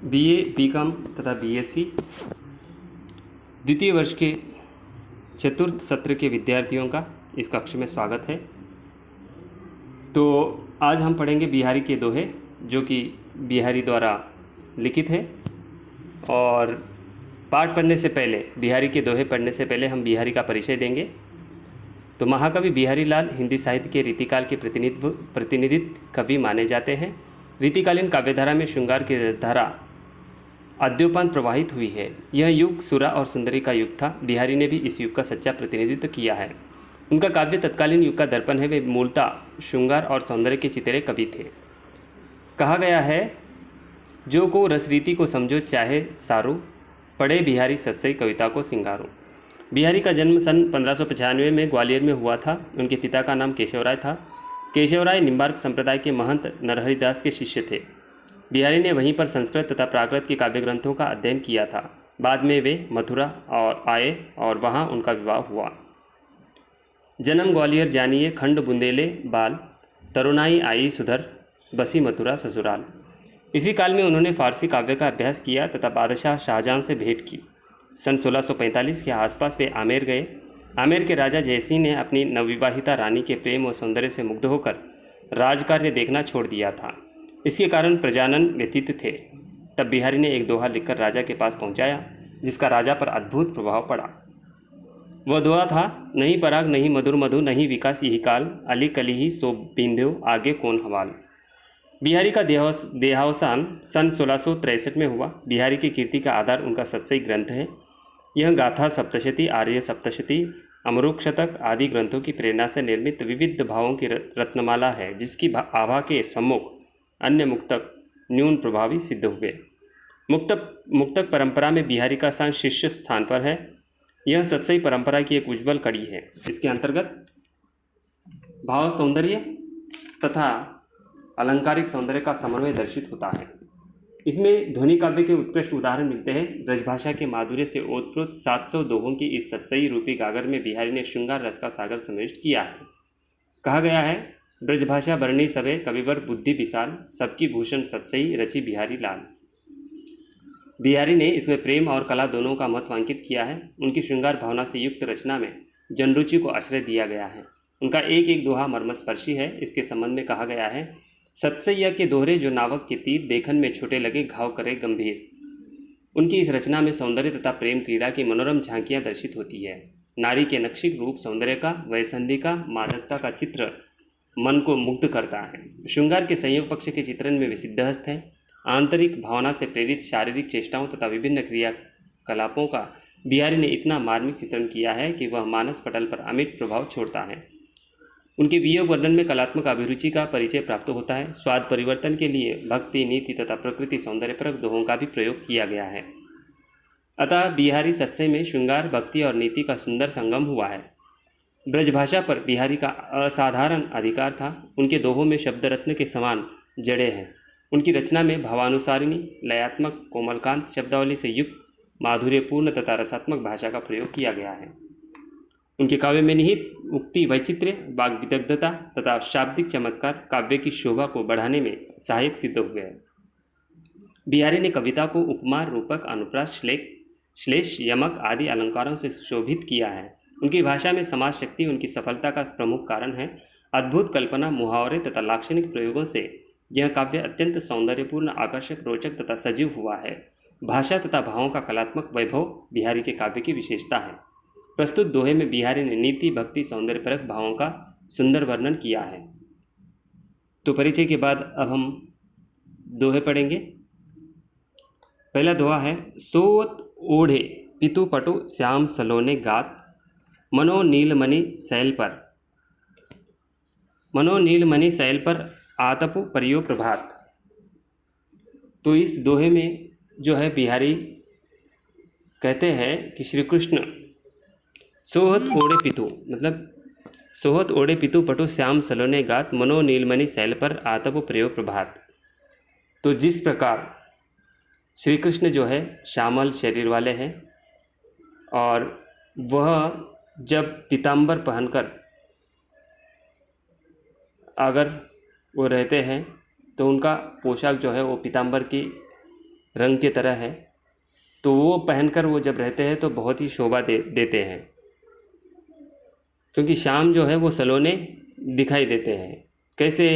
BA, BCom तथा BSc द्वितीय वर्ष के चतुर्थ सत्र के विद्यार्थियों का इस कक्ष में स्वागत है। तो आज हम पढ़ेंगे बिहारी के दोहे, जो कि बिहारी द्वारा लिखित है। और पाठ पढ़ने से पहले, बिहारी के दोहे पढ़ने से पहले हम बिहारी का परिचय देंगे। तो महाकवि बिहारी लाल हिंदी साहित्य के रीतिकाल के प्रतिनिधित्व कवि माने जाते हैं। रीतिकालीन काव्यधारा में श्रृंगार की रसधारा अद्योपांत प्रवाहित हुई है। यह युग सुरा और सुंदरी का युग था। बिहारी ने भी इस युग का सच्चा प्रतिनिधित्व किया है। उनका काव्य तत्कालीन युग का दर्पण है। वे मूलतः श्रृंगार और सौंदर्य के चितरे कवि थे। कहा गया है, जो को रस रीति को समझो चाहे सारू, पढ़े बिहारी सस्सई कविता को सिंगारू। बिहारी का जन्म सन 1595 में ग्वालियर में हुआ था। उनके पिता का नाम केशवराय था। केशवराय निम्बार्क संप्रदाय के महंत नरहरिदास के शिष्य थे। बिहारी ने वहीं पर संस्कृत तथा प्राकृत के काव्य ग्रंथों का अध्ययन किया था। बाद में वे मथुरा और आए और वहां उनका विवाह हुआ। जन्म ग्वालियर जानिए खंड बुंदेले बाल, तरुणाई आई सुधर, बसी मथुरा ससुराल। इसी काल में उन्होंने फारसी काव्य का अभ्यास किया तथा बादशाह शाहजहां से भेंट की। सन 1645 के आसपास वे आमेर गए। आमेर के राजा जयसिंह ने अपनी नवविवाहिता रानी के प्रेम और सौंदर्य से मुग्ध होकर राजकार्य देखना छोड़ दिया था। इसके कारण प्रजानन व्यतीत थे। तब बिहारी ने एक दोहा लिखकर राजा के पास पहुंचाया, जिसका राजा पर अद्भुत प्रभाव पड़ा। वह दोहा था, नहीं पराग नहीं मधुर मधु नहीं विकास यही काल, अली कली ही सो बिंध्यो आगे कौन हवाल। बिहारी का देहावसान सन 1663 में हुआ। बिहारी की कीर्ति का आधार उनका सत्सई ग्रंथ है। यह गाथा सप्तशती, आर्य सप्तशती, अमरूक शतक आदि ग्रंथों की प्रेरणा से निर्मित विविध भावों की रत्नमाला है, जिसकी आभा के सम्मुख अन्य मुक्तक न्यून प्रभावी सिद्ध हुए। मुक्तक परंपरा में बिहारी का स्थान शीर्ष स्थान पर है। यह सत्सई परंपरा की एक उज्ज्वल कड़ी है। इसके अंतर्गत भाव सौंदर्य तथा अलंकारिक सौंदर्य का समन्वय दर्शित होता है। इसमें ध्वनि काव्य के उत्कृष्ट उदाहरण मिलते हैं। ब्रजभाषा के माधुर्य से ओतप्रोत 700 दोहों की इस सत्सई रूपी गागर में बिहारी ने श्रृंगार रस का सागर समाविष्ट किया है। कहा गया है, ब्रजभाषा बरनी सबे कविवर बुद्धि विशाल, सबकी भूषण सत्सई रची बिहारी लाल। बिहारी ने इसमें प्रेम और कला दोनों का महत्व अंकित किया है। उनकी श्रृंगार भावना से युक्त रचना में जनरुचि को आश्रय दिया गया है। उनका एक एक दोहा मर्मस्पर्शी है। इसके संबंध में कहा गया है, सत्सैया के दोहरे जो नावक के तीर, देखन में छोटे लगे घाव करे गंभीर। उनकी इस रचना में सौंदर्य तथा प्रेम क्रीड़ा की मनोरम झांकियां दर्शित होती है। नारी के नक्षिक रूप, सौंदर्य का, वयसंधि का, मादकता का चित्र मन को मुग्ध करता है। श्रृंगार के संयोग पक्ष के चित्रण में वे सिद्धहस्त है। आंतरिक भावना से प्रेरित शारीरिक चेष्टाओं तथा विभिन्न क्रियाकलापों का बिहारी ने इतना मार्मिक चित्रण किया है कि वह मानस पटल पर अमिट प्रभाव छोड़ता है। उनके वियोग वर्णन में कलात्मक अभिरुचि का परिचय प्राप्त होता है। स्वाद परिवर्तन के लिए भक्ति, नीति तथा प्रकृति सौंदर्यपरक दोहों का भी प्रयोग किया गया है। अतः बिहारी सत्सई में श्रृंगार, भक्ति और नीति का सुंदर संगम हुआ है। ब्रजभाषा पर बिहारी का असाधारण अधिकार था। उनके दोहों में शब्द रत्न के समान जड़े हैं। उनकी रचना में भावानुसारिणी, लयात्मक, कोमलकांत शब्दावली से युक्त माधुर्यपूर्ण तथा रसात्मक भाषा का प्रयोग किया गया है। उनके काव्य में निहित उक्ति वैचित्र्य, वाग विदग्धता तथा शाब्दिक चमत्कार काव्य की शोभा को बढ़ाने में सहायक सिद्ध हुए हैं। बिहारी ने कविता को उपमा, रूपक, अनुप्रास, श्लेष, यमक आदि अलंकारों से सुशोभित किया है। उनकी भाषा में समाज शक्ति उनकी सफलता का प्रमुख कारण है। अद्भुत कल्पना, मुहावरे तथा लाक्षणिक प्रयोगों से यह काव्य अत्यंत सौंदर्यपूर्ण, आकर्षक, रोचक तथा सजीव हुआ है। भाषा तथा भावों का कलात्मक वैभव बिहारी के काव्य की विशेषता है। प्रस्तुत दोहे में बिहारी ने नीति, भक्ति, सौंदर्यपरक भावों का सुंदर वर्णन किया है। तो परिचय के बाद अब हम दोहे पढ़ेंगे। पहला दोहा है, सोत ओढ़े पितु पटु श्याम सलोने गात, मनो नीलमणि शैल पर आतपु परियो प्रभात। तो इस दोहे में जो है बिहारी कहते हैं कि श्री कृष्ण सोहत ओढ़े पितु, मतलब सोहत ओढ़े पितु पटु श्याम सलोने गात, मनो नीलमणि शैल पर आतपु परियो प्रभात। तो जिस प्रकार श्री कृष्ण जो है श्यामल शरीर वाले हैं और वह जब पीताम्बर पहनकर अगर वो रहते हैं तो उनका पोशाक जो है वो पीताम्बर की रंग के तरह है, तो वो पहनकर वो जब रहते हैं तो बहुत ही शोभा देते हैं, क्योंकि शाम जो है वो सलोने दिखाई देते हैं। कैसे?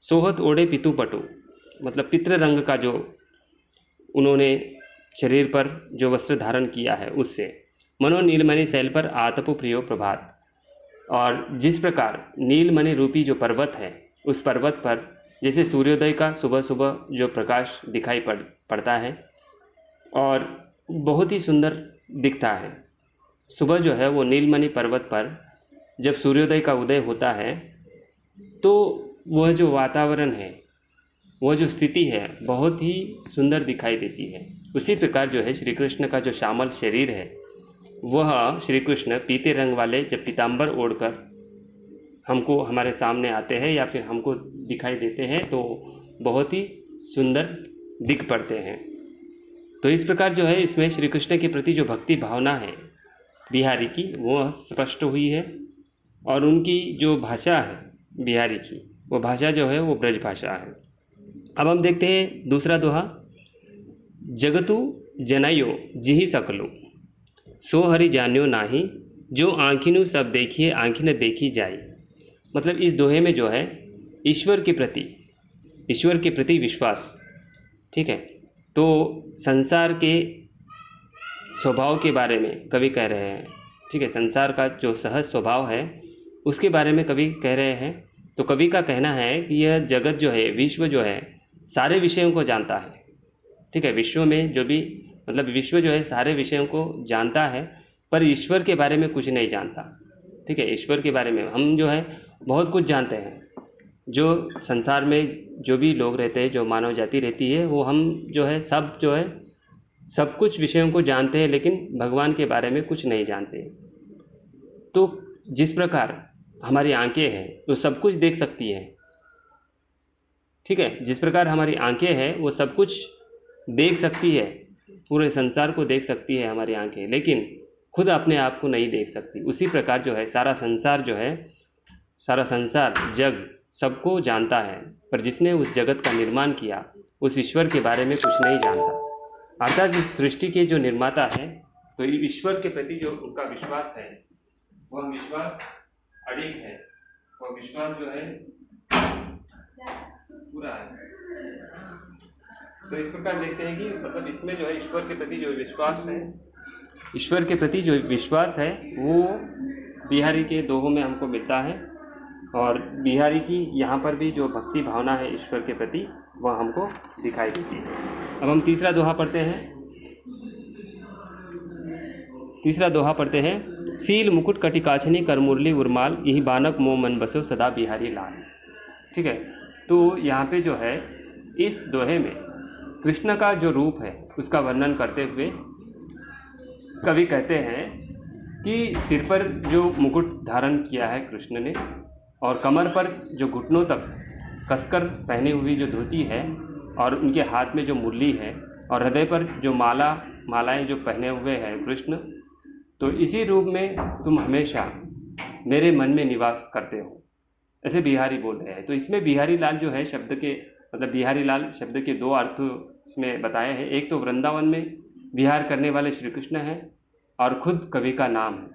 सोहत ओढ़े पितु पटु, मतलब पितृ रंग का जो उन्होंने शरीर पर जो वस्त्र धारण किया है उससे। मनो नीलमणि शैल पर आतपु प्रियो प्रभात, और जिस प्रकार नीलमणि रूपी जो पर्वत है उस पर्वत पर जैसे सूर्योदय का सुबह सुबह जो प्रकाश दिखाई पड़ता है और बहुत ही सुंदर दिखता है। सुबह जो है वो नीलमणि पर्वत पर जब सूर्योदय का उदय होता है तो वह जो वातावरण है, वह जो स्थिति है, बहुत ही सुंदर दिखाई देती है। उसी प्रकार जो है श्री कृष्ण का जो श्यामल शरीर है, वह श्री कृष्ण पीते रंग वाले जब पीताम्बर ओढ़कर हमको हमारे सामने आते हैं या फिर हमको दिखाई देते हैं तो बहुत ही सुंदर दिख पड़ते हैं। तो इस प्रकार जो है इसमें श्री कृष्ण के प्रति जो भक्ति भावना है बिहारी की, वो स्पष्ट हुई है। और उनकी जो भाषा है बिहारी की, वो भाषा जो है वो ब्रज भाषा है। अब हम देखते हैं दूसरा दोहा। जगतु जनायो जिहि सकलु, सो हरि जान्यो नाही, जो आँखिनु सब देखिए आँखी न देखी जाए। मतलब इस दोहे में जो है ईश्वर के प्रति विश्वास, ठीक है। तो संसार के स्वभाव के बारे में कवि कह रहे हैं, ठीक है। संसार का जो सहज स्वभाव है उसके बारे में कवि कह रहे हैं। तो कवि का कहना है कि यह जगत जो है, विश्व जो है, सारे विषयों को जानता है, ठीक है। विश्व में जो भी, मतलब विश्व जो है सारे विषयों को जानता है, पर ईश्वर के बारे में कुछ नहीं जानता, ठीक है। ईश्वर के बारे में हम जो है बहुत कुछ जानते हैं। जो संसार में जो भी लोग रहते हैं, जो मानव जाति रहती है, वो हम जो है सब कुछ विषयों को जानते हैं, लेकिन भगवान के बारे में कुछ नहीं जानते। तो जिस प्रकार हमारी आंखें हैं वो सब कुछ देख सकती हैं, ठीक है। जिस प्रकार हमारी आंखें हैं वो सब कुछ देख सकती है, पूरे संसार को देख सकती है हमारी आंखें, लेकिन खुद अपने आप को नहीं देख सकती। उसी प्रकार जो है सारा संसार जग सबको जानता है, पर जिसने उस जगत का निर्माण किया उस ईश्वर के बारे में कुछ नहीं जानता। अर्थात इस सृष्टि के जो निर्माता है, तो ईश्वर के प्रति जो उनका विश्वास है वह विश्वास अडिग है, वह विश्वास जो है पूरा है। तो इस प्रकार देखते हैं कि मतलब इसमें जो है ईश्वर के प्रति जो विश्वास है वो बिहारी के दोहों में हमको मिलता है। और बिहारी की यहाँ पर भी जो भक्ति भावना है ईश्वर के प्रति वह हमको दिखाई देती है। अब हम तीसरा दोहा पढ़ते हैं। सील मुकुट कटिकाछनी कर मुरली उर्माल, यही बानक मोह मन बसो सदा बिहारी लाल, ठीक है। तो यहाँ पे जो है इस दोहे में कृष्ण का जो रूप है उसका वर्णन करते हुए कवि कहते हैं कि सिर पर जो मुकुट धारण किया है कृष्ण ने, और कमर पर जो घुटनों तक कसकर पहनी हुई जो धोती है, और उनके हाथ में जो मुरली है, और हृदय पर जो मालाएं जो पहने हुए हैं कृष्ण, तो इसी रूप में तुम हमेशा मेरे मन में निवास करते हो, ऐसे बिहारी बोल रहे हैं। तो इसमें बिहारी लाल जो है शब्द के, मतलब बिहारी लाल शब्द के दो अर्थ इसमें बताए हैं। एक तो वृंदावन में विहार करने वाले श्री कृष्ण हैं और खुद कवि का नाम है,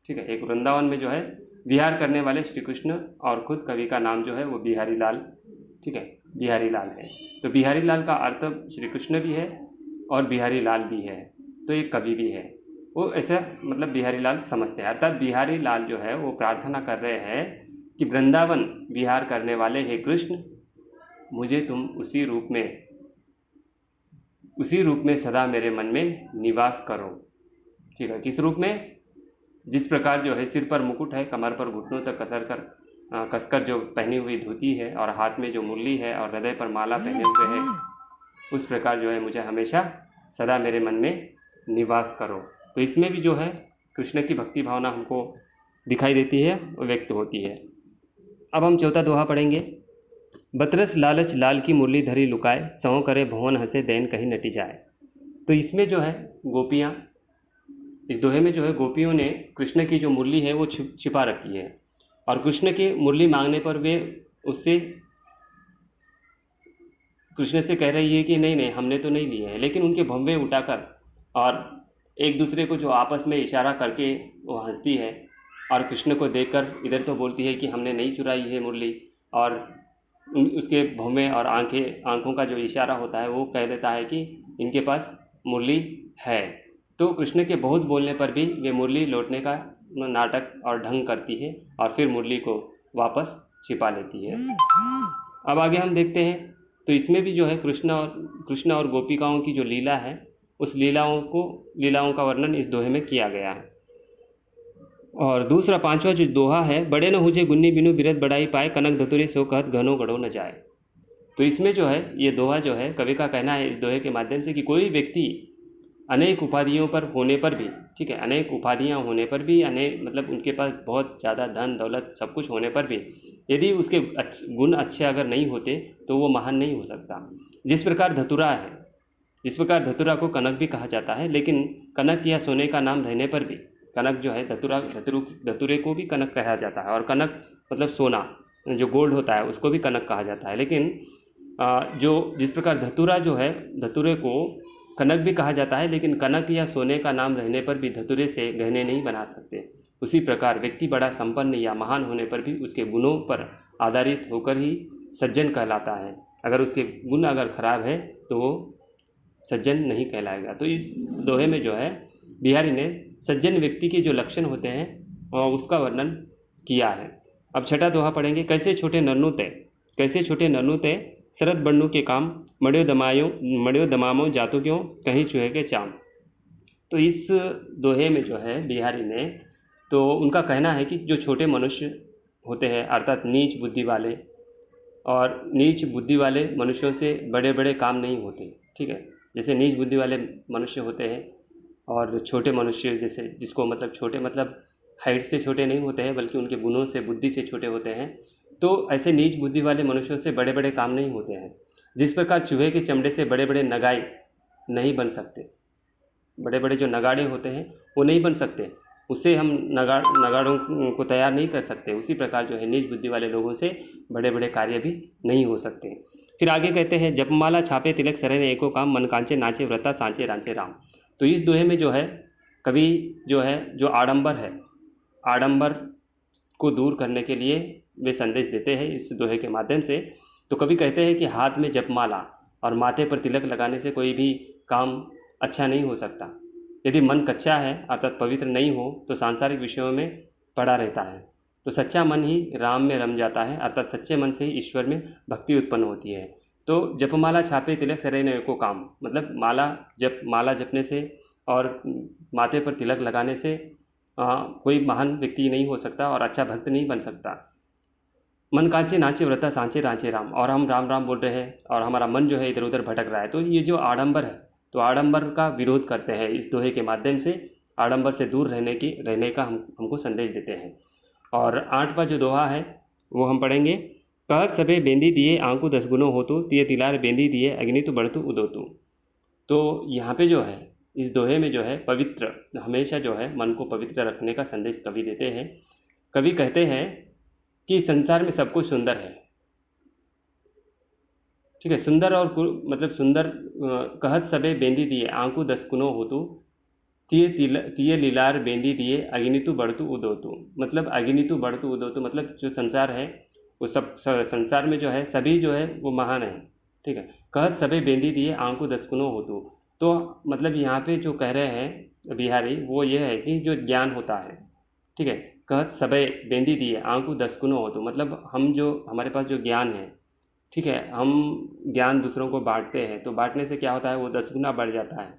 ठीक है। एक वृंदावन में जो है विहार करने वाले श्री कृष्ण और खुद कवि का नाम जो है वो बिहारी लाल, ठीक है, बिहारी लाल है। तो बिहारी लाल का अर्थ श्री कृष्ण भी है और बिहारी लाल भी है, तो एक कवि भी है, वो ऐसा मतलब बिहारी लाल समझते हैं। अर्थात बिहारी लाल जो है वो प्रार्थना कर रहे हैं कि वृंदावन विहार करने वाले हे कृष्ण, मुझे तुम उसी रूप में सदा मेरे मन में निवास करो, ठीक है। किस रूप में? जिस प्रकार जो है सिर पर मुकुट है, कमर पर घुटनों तक कसकर जो पहनी हुई धोती है, और हाथ में जो मुरली है, और हृदय पर माला पहने हुए है, उस प्रकार जो है मुझे हमेशा सदा मेरे मन में निवास करो। तो इसमें भी जो है कृष्ण की भक्ति भावना हमको दिखाई देती है और व्यक्त होती है। अब हम चौथा दोहा पढ़ेंगे। बतरस लालच लाल की मुरली धरी लुकाए, सौ करे भवन हंसे दैन कहीं नटी जाए। तो इसमें जो है गोपियाँ, इस दोहे में जो है गोपियों ने कृष्ण की जो मुरली है वो छिपा रखी है, और कृष्ण की मुरली मांगने पर वे उससे कृष्ण से कह रही है कि नहीं नहीं हमने तो नहीं लिए हैं, लेकिन उनके भंवे उठाकर और एक दूसरे को जो आपस में इशारा करके वो हंसती है और कृष्ण को देखकर इधर तो बोलती है कि हमने नहीं चुराई है मुरली, और उसके भौमे और आंखों का जो इशारा होता है वो कह देता है कि इनके पास मुरली है। तो कृष्ण के बहुत बोलने पर भी वे मुरली लौटने का नाटक और ढंग करती है और फिर मुरली को वापस छिपा लेती है। अब आगे हम देखते हैं, तो इसमें भी जो है कृष्ण और गोपिकाओं की जो लीला है उस लीलाओं का वर्णन इस दोहे में किया गया है। और दूसरा पांचवा जो दोहा है, बड़े न हुजे गुन्नी बिनु बिरत बढ़ाई पाए, कनक धतुरे सो कहत घनो गढ़ो न जाए। तो इसमें जो है ये दोहा जो है कवि का कहना है इस दोहे के माध्यम से कि कोई व्यक्ति अनेक उपाधियों पर होने पर भी, ठीक है, अनेक उपाधियां होने पर भी, मतलब उनके पास बहुत ज़्यादा धन दौलत सब कुछ होने पर भी यदि उसके गुण अच्छे अगर नहीं होते तो वो महान नहीं हो सकता। जिस प्रकार धतुरा है, जिस प्रकार धतुरा को कनक भी कहा जाता है, लेकिन कनक या सोने का नाम रहने पर भी कनक जो है धतुरे को भी कनक कहा जाता है, और कनक मतलब सोना जो गोल्ड होता है उसको भी कनक कहा जाता है। लेकिन जिस प्रकार धतुरा जो है, धतुरे को कनक भी कहा जाता है, लेकिन कनक या सोने का नाम रहने पर भी धतुरे से गहने नहीं बना सकते। उसी प्रकार व्यक्ति बड़ा संपन्न या महान होने पर भी उसके गुणों पर आधारित होकर ही सज्जन कहलाता है। अगर उसके गुण अगर खराब है तो वो सज्जन नहीं कहलाएगा। तो इस दोहे में जो है बिहारी ने सज्जन व्यक्ति के जो लक्षण होते हैं और उसका वर्णन किया है। अब छठा दोहा पढ़ेंगे, कैसे छोटे नन्नू ते शरद बन्नू के काम, मड़ियो दमामो जातो क्यों कहीं चूहे के चाम। तो इस दोहे में जो है बिहारी ने, तो उनका कहना है कि जो छोटे मनुष्य होते हैं अर्थात नीच बुद्धि वाले मनुष्यों से बड़े बड़े काम नहीं होते, ठीक है। जैसे नीच बुद्धि वाले मनुष्य होते हैं और छोटे मनुष्य जैसे जिसको मतलब छोटे मतलब हाइट से छोटे नहीं होते हैं बल्कि उनके गुणों से बुद्धि से छोटे होते हैं। तो ऐसे नीच बुद्धि वाले मनुष्यों से बड़े बड़े काम नहीं होते हैं। जिस प्रकार चूहे के चमड़े से बड़े बड़े नगाए नहीं बन सकते, बड़े बड़े जो नगाड़े होते हैं वो नहीं बन सकते, उससे हम नगाड़ों को तैयार नहीं कर सकते। उसी प्रकार जो है नीच बुद्धि वाले लोगों से बड़े बड़े कार्य भी नहीं हो सकते। फिर आगे कहते हैं, जपमाला छापे तिलक सरे एको काम, मन कांचे नाचे व्रता सांचे रांचे राम। तो इस दोहे में जो है कवि जो है जो आडंबर को दूर करने के लिए वे संदेश देते हैं इस दोहे के माध्यम से। तो कवि कहते हैं कि हाथ में जपमाला और माथे पर तिलक लगाने से कोई भी काम अच्छा नहीं हो सकता। यदि मन कच्चा है अर्थात पवित्र नहीं हो तो सांसारिक विषयों में पड़ा रहता है। तो सच्चा मन ही राम में रम जाता है, अर्थात सच्चे मन से ही ईश्वर में भक्ति उत्पन्न होती है। तो जपमाला छापे तिलक सरे न एको काम, मतलब माला जपने से और माथे पर तिलक लगाने से कोई महान व्यक्ति नहीं हो सकता और अच्छा भक्त नहीं बन सकता। मन कांचे नाचे व्रता सांचे रांचे राम, और हम राम राम बोल रहे हैं और हमारा मन जो है इधर उधर भटक रहा है। तो ये जो आडंबर है, तो आडंबर का विरोध करते हैं इस दोहे के माध्यम से, आडंबर से दूर रहने का हमको संदेश देते हैं। और 8वां जो दोहा है वो हम पढ़ेंगे, कहत सबे बेंदी दिए आंकू 10 गुनो होतु, तिये तिलार बेंदी दिए अग्नि तो बढ़तु उदोतु। तो यहाँ पे जो है इस दोहे में जो है पवित्र, हमेशा जो है मन को पवित्र रखने का संदेश कवि देते हैं। कवि कहते हैं कि संसार में सब कुछ सुंदर है, ठीक है, सुंदर और मतलब सुंदर। कहत सबे बेंदी दिए आंकू 10 गुनो होतु, तिये लीलार बेंदी दिए अग्नितु बढ़तु उदोतु। मतलब अग्नितु बढ़तु उदोतु मतलब जो संसार है वो सब संसार में जो है सभी जो है वो महान है, ठीक है। कहत सबे बेंदी दिए आंकू 10 गुनो होतु, तो मतलब यहाँ पे जो कह रहे हैं बिहारी वो ये है कि जो ज्ञान होता है, ठीक है, कहत सबे बेंदी दिए आंकू 10 गुनो होतु, मतलब हमारे पास जो ज्ञान है, ठीक है, हम ज्ञान दूसरों को बांटते हैं तो बांटने से क्या होता है वो 10 गुना बढ़ जाता है।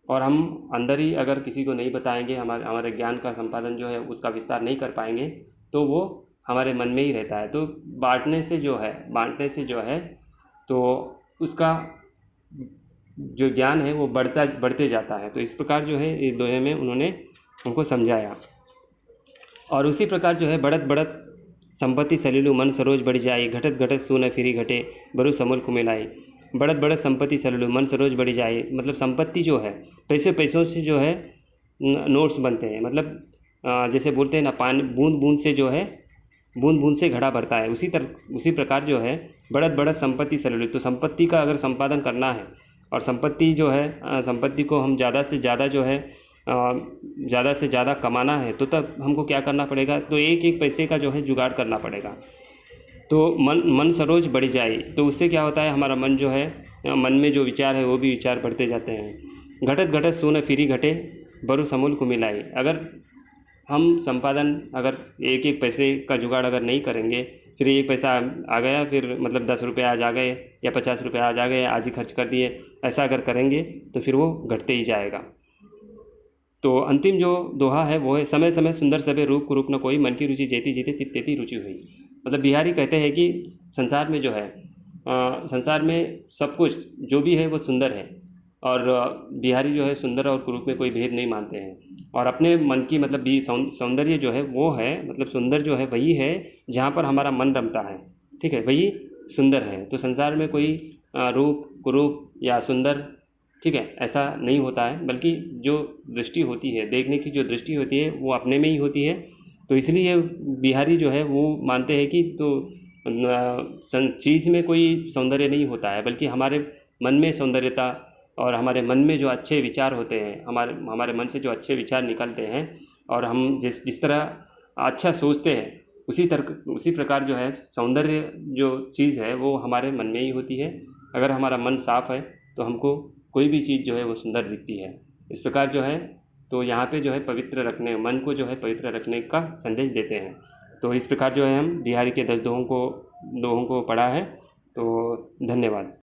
और हम अंदर ही अगर किसी को नहीं बताएंगे, हमारे ज्ञान का संपादन जो है उसका विस्तार नहीं कर पाएंगे तो वो हमारे मन में ही रहता है। तो बांटने से जो है तो उसका जो ज्ञान है वो बढ़ते जाता है। तो इस प्रकार जो है इस दोहे में उन्होंने हमको समझाया। और उसी प्रकार जो है बढ़त संपत्ति सलीलू मन सरोज बढ़ जाए, घटत सुन फिरी घटे बरु समूल कुमेलाई। बढ़त संपत्ति सलीलू मन सरोज बढ़ जाए, मतलब संपत्ति जो है पैसों से जो है नोट्स बनते हैं। मतलब जैसे बोलते हैं ना, पानी बूंद बूंद से जो है बूंद बूंद से घड़ा भरता है, उसी प्रकार जो है बढ़त बढ़त संपत्ति सलिल। तो संपत्ति का अगर संपादन करना है और संपत्ति जो है संपत्ति को हम ज़्यादा से ज़्यादा जो है ज़्यादा से ज़्यादा कमाना है, तो तब हमको क्या करना पड़ेगा, तो एक एक पैसे का जो है जुगाड़ करना पड़ेगा। तो मन सरोज बढ़ जाए, तो उससे क्या होता है, हमारा मन जो है मन में जो विचार है वो भी विचार बढ़ते जाते हैं। घटत घटत सो न फिरी घटे, बरु समूल को मिलाई। अगर हम संपादन अगर एक एक पैसे का जुगाड़ अगर नहीं करेंगे, फिर एक पैसा आ गया, फिर मतलब 10 रुपये आज आ गए या 50 रुपये आज आ गए, आज ही खर्च कर दिए, ऐसा अगर करेंगे तो फिर वो घटते ही जाएगा। तो अंतिम जो दोहा है वो है, समय समय सुंदर सबे रूप कुरूप न कोई, मन की रुचि जेती जीते तित तेती रुचि हुई। मतलब बिहारी कहते हैं कि संसार में जो है संसार में सब कुछ जो भी है वो सुंदर है, और बिहारी जो है सुंदर और कुरूप में कोई भेद नहीं मानते हैं। और अपने मन की मतलब भी सौंदर्य जो है वो है, मतलब सुंदर जो है वही है जहाँ पर हमारा मन रमता है, ठीक है, वही सुंदर है। तो संसार में कोई रूप कुरूप या सुंदर, ठीक है, ऐसा नहीं होता है, बल्कि जो दृष्टि होती है, देखने की जो दृष्टि होती है वो अपने में ही होती है। तो इसलिए बिहारी जो है वो मानते हैं कि तो चीज़ में कोई सौंदर्य नहीं होता है, बल्कि हमारे मन में सौंदर्यता और हमारे मन में जो अच्छे विचार होते हैं, हमारे मन से जो अच्छे विचार निकलते हैं, और हम जिस तरह अच्छा सोचते हैं, उसी प्रकार जो है सौंदर्य जो चीज़ है वो हमारे मन में ही होती है। अगर हमारा मन साफ़ है तो हमको कोई भी चीज़ जो है वो सुंदर दिखती है। इस प्रकार जो है, तो यहाँ पे जो है पवित्र रखने, मन को जो है पवित्र रखने का संदेश देते हैं। तो इस प्रकार जो है हम बिहारी के 10 दोहों को पढ़ा है। तो धन्यवाद।